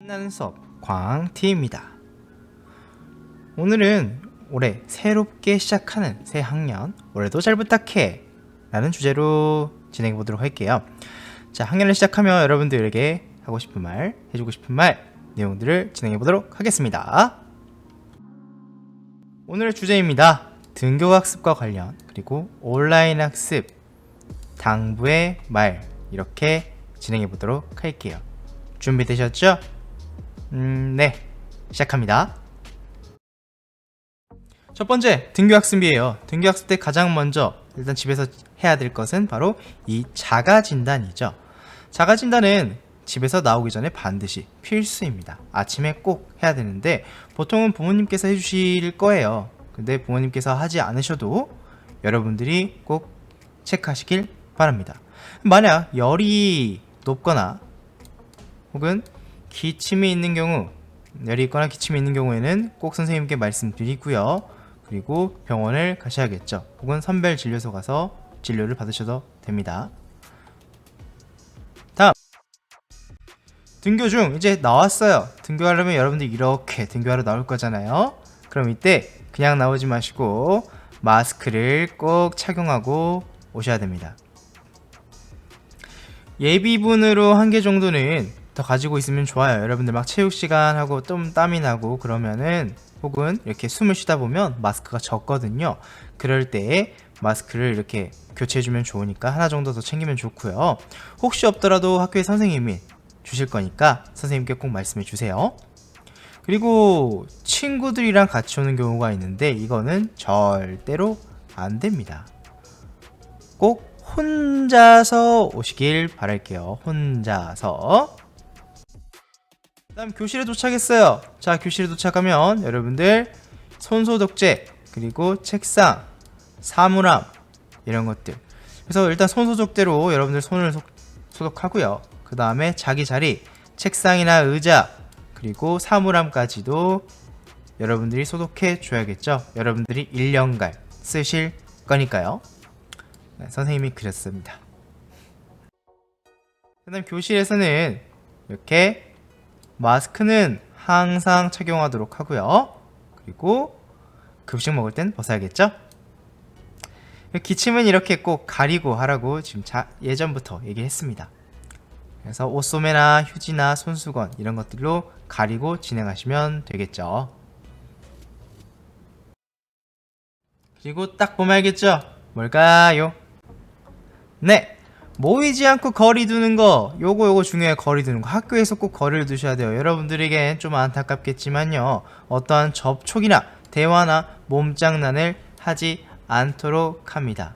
신나는 수업 광T입니다. 오늘은 올해 새롭게 시작하는 새 학년 올해도 잘 부탁해 라는 주제로 진행해 보도록 할게요. 자, 학년을 시작하며 여러분들에게 하고 싶은 말, 해주고 싶은 말 내용들을 진행해 보도록 하겠습니다. 오늘의 주제입니다. 등교학습과 관련, 그리고 온라인 학습, 당부의 말, 이렇게 진행해 보도록 할게요. 준비되셨죠? 네, 시작합니다. 첫 번째, 등교학습이에요. 등교학습 때 가장 먼저 일단 집에서 해야 될 것은 바로 이 자가진단이죠. 자가진단은 집에서 나오기 전에 반드시 필수입니다. 아침에 꼭 해야 되는데 보통은 부모님께서 해주실 거예요. 근데 부모님께서 하지 않으셔도 여러분들이 꼭 체크하시길 바랍니다. 만약 열이 높거나 혹은 기침이 있는 경우, 열이 있거나 기침이 있는 경우에는 꼭 선생님께 말씀드리고요. 그리고 병원을 가셔야겠죠. 혹은 선별진료소 가서 진료를 받으셔도 됩니다. 다음, 등교 중 이제 나왔어요. 등교하려면 여러분들 이렇게 등교하러 나올 거잖아요. 그럼 이때 그냥 나오지 마시고 마스크를 꼭 착용하고 오셔야 됩니다. 예비분으로 1개 정도는 더 가지고 있으면 좋아요. 여러분들 막 체육시간 하고 좀 땀이 나고 그러면은, 혹은 이렇게 숨을 쉬다 보면 마스크가 젖거든요. 그럴 때 마스크를 이렇게 교체해주면 좋으니까 하나 정도 더 챙기면 좋고요. 혹시 없더라도 학교에 선생님이 주실 거니까 선생님께 꼭 말씀해 주세요. 그리고 친구들이랑 같이 오는 경우가 있는데 이거는 절대로 안 됩니다. 꼭 혼자서 오시길 바랄게요. 혼자서. 다음, 교실에 도착했어요. 자, 교실에 도착하면 여러분들 손소독제, 그리고 책상, 사물함, 이런 것들. 그래서 일단 손소독제로 여러분들 손을 소독하고요. 그 다음에 자기 자리, 책상이나 의자, 그리고 사물함까지도 여러분들이 소독해 줘야겠죠. 여러분들이 1년간 쓰실 거니까요. 네, 선생님이 그랬습니다. 그 다음, 교실에서는 이렇게 마스크는 항상 착용하도록 하고요. 그리고 급식 먹을 땐 벗어야겠죠. 기침은 이렇게 꼭 가리고 하라고 지금 예전부터 얘기했습니다. 그래서 옷소매나 휴지나 손수건 이런 것들로 가리고 진행하시면 되겠죠. 그리고 딱 보면 알겠죠? 뭘까요? 네! 모이지 않고 거리 두는 거, 요거 중요해요. 거리 두는 거. 학교에서 꼭 거리를 두셔야 돼요. 여러분들에겐 좀 안타깝겠지만요, 어떠한 접촉이나 대화나 몸장난을 하지 않도록 합니다.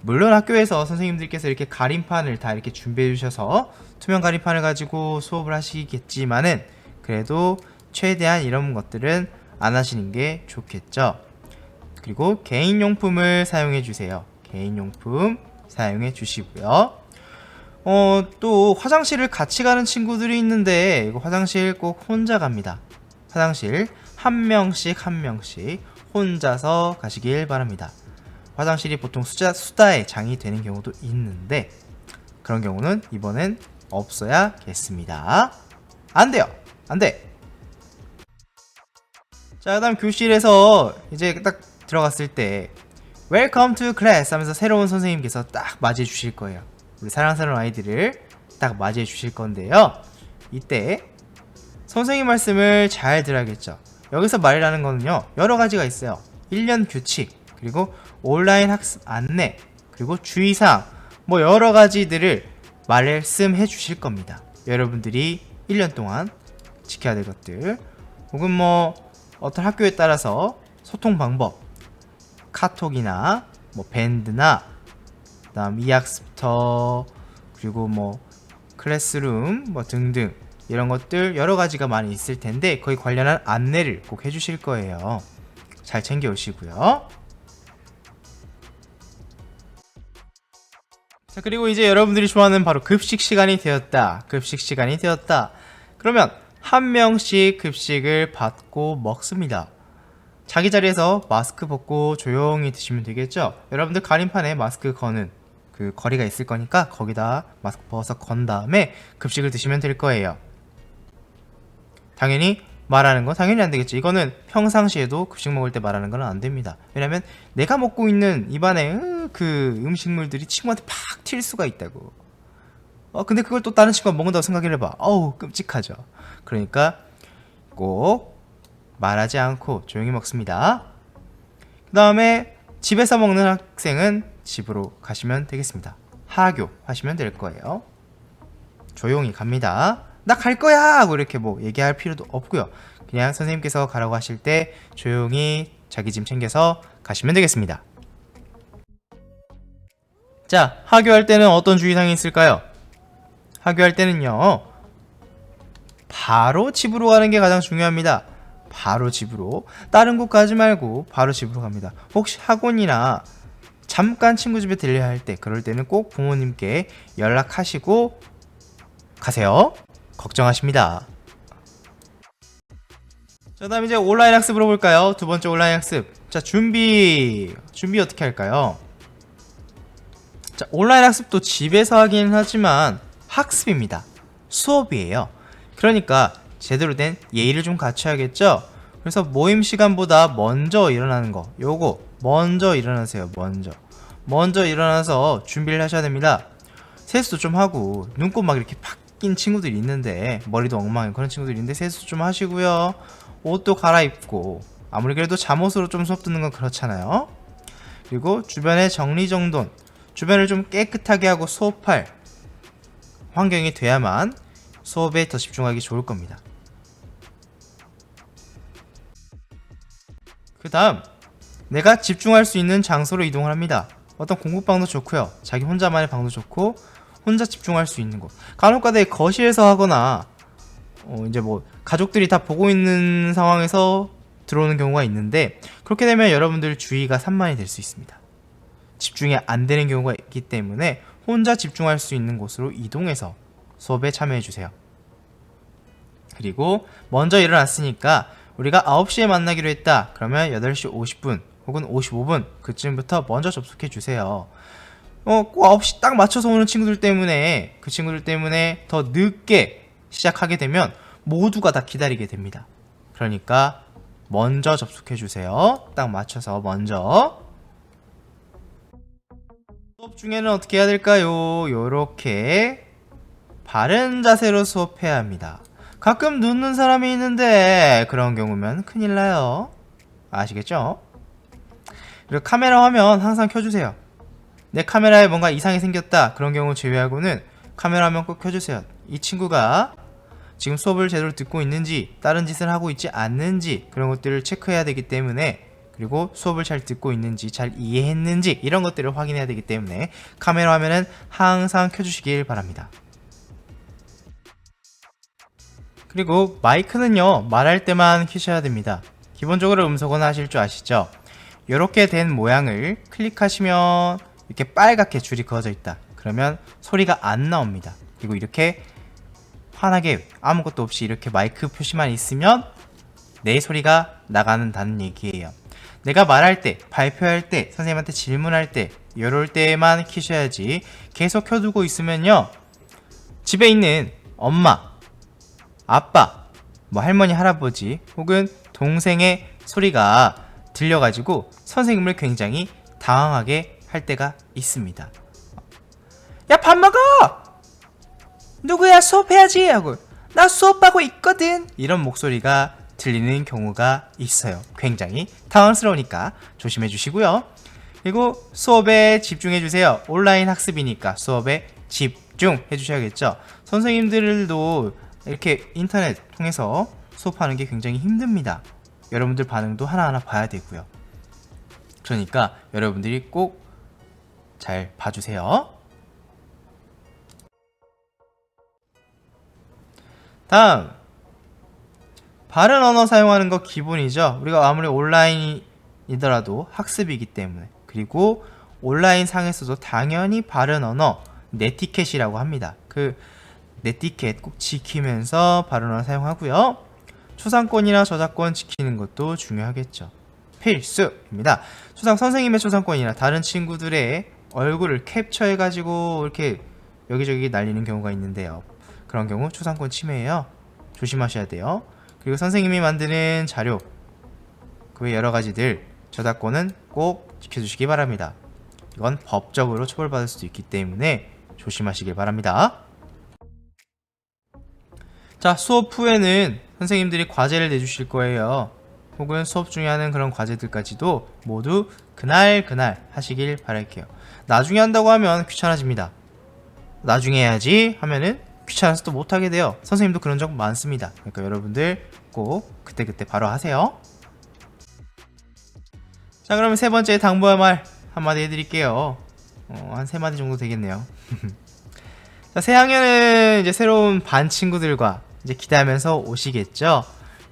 물론 학교에서 선생님들께서 이렇게 가림판을 다 이렇게 준비해 주셔서 투명 가림판을 가지고 수업을 하시겠지만은, 그래도 최대한 이런 것들은 안 하시는 게 좋겠죠. 그리고 개인용품을 사용해 주세요. 개인용품 사용해 주시고요. 또 화장실을 같이 가는 친구들이 있는데 이거 화장실 꼭 혼자 갑니다. 화장실 한 명씩 혼자서 가시길 바랍니다. 화장실이 보통 수다의 장이 되는 경우도 있는데 그런 경우는 이번엔 없어야겠습니다. 안 돼요. 안 돼. 자, 그 다음 교실에서 이제 딱 들어갔을 때 Welcome to class 하면서 새로운 선생님께서 딱 맞이해 주실 거예요. 우리 사랑스러운 아이들을 딱 맞이해 주실 건데요. 이때 선생님 말씀을 잘 들어야겠죠. 여기서 말이라는 거는요, 여러 가지가 있어요. 1년 규칙, 그리고 온라인 학습 안내, 그리고 주의사항, 뭐 여러 가지들을 말씀해 주실 겁니다. 여러분들이 1년 동안 지켜야 될 것들, 혹은 뭐 어떤 학교에 따라서 소통 방법, 카톡이나 뭐 밴드나 그다음 이학습터, 그리고 뭐 클래스룸 뭐 등등 이런 것들 여러 가지가 많이 있을 텐데 거기 관련한 안내를 꼭 해주실 거예요. 잘 챙겨 오시고요. 자, 그리고 이제 여러분들이 좋아하는 바로 급식 시간이 되었다. 급식 시간이 되었다. 그러면 한 명씩 급식을 받고 먹습니다. 자기 자리에서 마스크 벗고 조용히 드시면 되겠죠? 여러분들 가림판에 마스크 거는 그 거리가 있을 거니까 거기다 마스크 벗어서 건 다음에 급식을 드시면 될 거예요. 당연히 말하는 건 당연히 안 되겠지. 이거는 평상시에도 급식 먹을 때 말하는 건 안 됩니다. 왜냐면 내가 먹고 있는 입안에 그 음식물들이 친구한테 팍 튈 수가 있다고. 근데 그걸 또 다른 친구가 먹는다고 생각을 해봐. 어우, 끔찍하죠. 그러니까 꼭 말하지 않고 조용히 먹습니다. 그 다음에 집에서 먹는 학생은 집으로 가시면 되겠습니다. 하교 하시면 될 거예요. 조용히 갑니다. 나 갈 거야 하고 이렇게 뭐 얘기할 필요도 없고요. 그냥 선생님께서 가라고 하실 때 조용히 자기 짐 챙겨서 가시면 되겠습니다. 자, 하교할 때는 어떤 주의사항이 있을까요? 하교할 때는요, 바로 집으로 가는 게 가장 중요합니다. 바로 집으로. 다른 곳 가지 말고 바로 집으로 갑니다. 혹시 학원이나 잠깐 친구 집에 들려야 할 때, 그럴 때는 꼭 부모님께 연락하시고 가세요. 걱정하십니다. 자, 다음 이제 온라인 학습으로 볼까요? 두 번째 온라인 학습. 자, 준비 어떻게 할까요? 자, 온라인 학습도 집에서 하긴 하지만 학습입니다. 수업이에요. 그러니까 제대로 된 예의를 좀 갖춰야겠죠? 그래서 모임 시간보다 먼저 일어나는 거, 요거 먼저 일어나세요. 먼저 일어나서 준비를 하셔야 됩니다. 세수도 좀 하고, 눈곱 막 이렇게 팍 낀 친구들이 있는데, 머리도 엉망인 그런 친구들이 있는데 세수 좀 하시고요. 옷도 갈아입고, 아무리 그래도 잠옷으로 좀 수업 듣는 건 그렇잖아요. 그리고 주변의 정리정돈, 주변을 좀 깨끗하게 하고 수업할 환경이 돼야만 수업에 더 집중하기 좋을 겁니다. 그 다음, 내가 집중할 수 있는 장소로 이동을 합니다. 어떤 공부방도 좋고요, 자기 혼자만의 방도 좋고, 혼자 집중할 수 있는 곳. 간혹가다 거실에서 하거나 이제 뭐 가족들이 다 보고 있는 상황에서 들어오는 경우가 있는데, 그렇게 되면 여러분들 주의가 산만이 될 수 있습니다. 집중이 안 되는 경우가 있기 때문에 혼자 집중할 수 있는 곳으로 이동해서 수업에 참여해 주세요. 그리고 먼저 일어났으니까 우리가 9시에 만나기로 했다. 그러면 8시 50분 혹은 55분 그쯤부터 먼저 접속해 주세요. 꼭 9시 딱 맞춰서 오는 친구들 때문에, 그 친구들 때문에 더 늦게 시작하게 되면 모두가 다 기다리게 됩니다. 그러니까 먼저 접속해 주세요. 딱 맞춰서 먼저. 수업 중에는 어떻게 해야 될까요? 요렇게 바른 자세로 수업해야 합니다. 가끔 눕는 사람이 있는데 그런 경우면 큰일 나요. 아시겠죠? 그리고 카메라 화면 항상 켜주세요. 내 카메라에 뭔가 이상이 생겼다, 그런 경우 제외하고는 카메라 화면 꼭 켜주세요. 이 친구가 지금 수업을 제대로 듣고 있는지, 다른 짓을 하고 있지 않는지, 그런 것들을 체크해야 되기 때문에, 그리고 수업을 잘 듣고 있는지, 잘 이해했는지, 이런 것들을 확인해야 되기 때문에 카메라 화면은 항상 켜주시길 바랍니다. 그리고 마이크는요, 말할 때만 켜셔야 됩니다. 기본적으로 음소거는 하실 줄 아시죠? 이렇게 된 모양을 클릭하시면 이렇게 빨갛게 줄이 그어져 있다. 그러면 소리가 안 나옵니다. 그리고 이렇게 환하게 아무것도 없이 이렇게 마이크 표시만 있으면 내 소리가 나가는다는 얘기예요. 내가 말할 때, 발표할 때, 선생님한테 질문할 때, 이럴 때만 켜셔야지, 계속 켜두고 있으면요, 집에 있는 엄마, 아빠, 뭐 할머니, 할아버지 혹은 동생의 소리가 들려가지고 선생님을 굉장히 당황하게 할 때가 있습니다. 야, 밥 먹어! 누구야, 수업해야지! 하고, 나 수업하고 있거든! 이런 목소리가 들리는 경우가 있어요. 굉장히 당황스러우니까 조심해 주시고요. 그리고 수업에 집중해 주세요. 온라인 학습이니까 수업에 집중해 주셔야겠죠. 선생님들도 이렇게 인터넷 통해서 수업하는 게 굉장히 힘듭니다. 여러분들 반응도 하나하나 봐야 되고요. 그러니까 여러분들이 꼭 잘 봐주세요. 다음, 바른 언어 사용하는 거 기본이죠. 우리가 아무리 온라인이더라도 학습이기 때문에. 그리고 온라인 상에서도 당연히 바른 언어, 네티켓이라고 합니다. 그 네티켓 꼭 지키면서 바른 언어 사용하고요. 초상권이나 저작권 지키는 것도 중요하겠죠. 필수입니다. 선생님의 초상권이나 다른 친구들의 얼굴을 캡처해가지고 이렇게 여기저기 날리는 경우가 있는데요. 그런 경우 초상권 침해예요. 조심하셔야 돼요. 그리고 선생님이 만드는 자료, 그 외 여러 가지들 저작권은 꼭 지켜주시기 바랍니다. 이건 법적으로 처벌받을 수도 있기 때문에 조심하시길 바랍니다. 자, 수업 후에는 선생님들이 과제를 내주실 거예요. 혹은 수업 중에 하는 그런 과제들까지도 모두 그날 하시길 바랄게요. 나중에 한다고 하면 귀찮아집니다. 나중에 해야지 하면은 귀찮아서 또 못하게 돼요. 선생님도 그런 적 많습니다. 그러니까 여러분들 꼭 그때그때 바로 하세요. 자, 그러면 세 번째 당부할 말 한마디 해드릴게요. 한 3마디 정도 되겠네요. 자, 새학년은 이제 새로운 반 친구들과 이제 기대하면서 오시겠죠.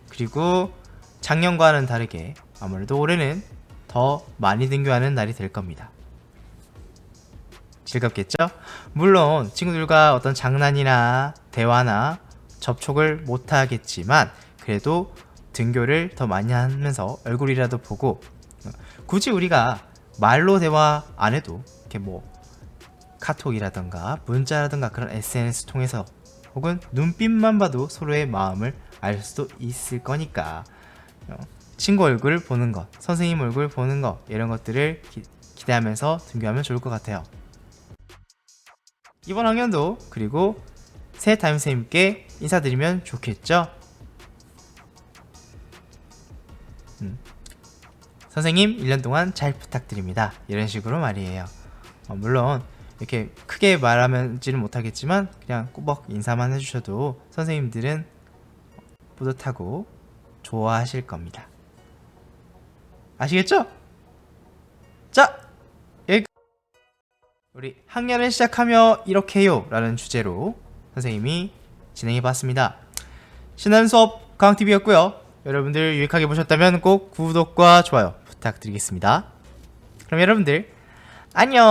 그리고 작년과는 다르게 아무래도 올해는 더 많이 등교하는 날이 될 겁니다. 즐겁겠죠? 물론 친구들과 어떤 장난이나 대화나 접촉을 못하겠지만 그래도 등교를 더 많이 하면서 얼굴이라도 보고, 굳이 우리가 말로 대화 안 해도 이렇게 뭐 카톡이라던가 문자라던가 그런 SNS 통해서 혹은 눈빛만 봐도 서로의 마음을 알 수도 있을 거니까 친구 얼굴 보는 것, 선생님 얼굴 보는 것, 이런 것들을 기대하면서 등교하면 좋을 것 같아요. 이번 학년도 그리고 새 담임선생님께 인사드리면 좋겠죠? 선생님 1년 동안 잘 부탁드립니다, 이런 식으로 말이에요. 물론 이렇게 크게 말하지는 못하겠지만 그냥 꾸벅 인사만 해주셔도 선생님들은 뿌듯하고 좋아하실 겁니다. 아시겠죠? 자, 여기 우리 학년을 시작하며 이렇게요 라는 주제로 선생님이 진행해봤습니다. 신나는 수업 강TV였고요. 여러분들 유익하게 보셨다면 꼭 구독과 좋아요 부탁드리겠습니다. 그럼 여러분들 안녕.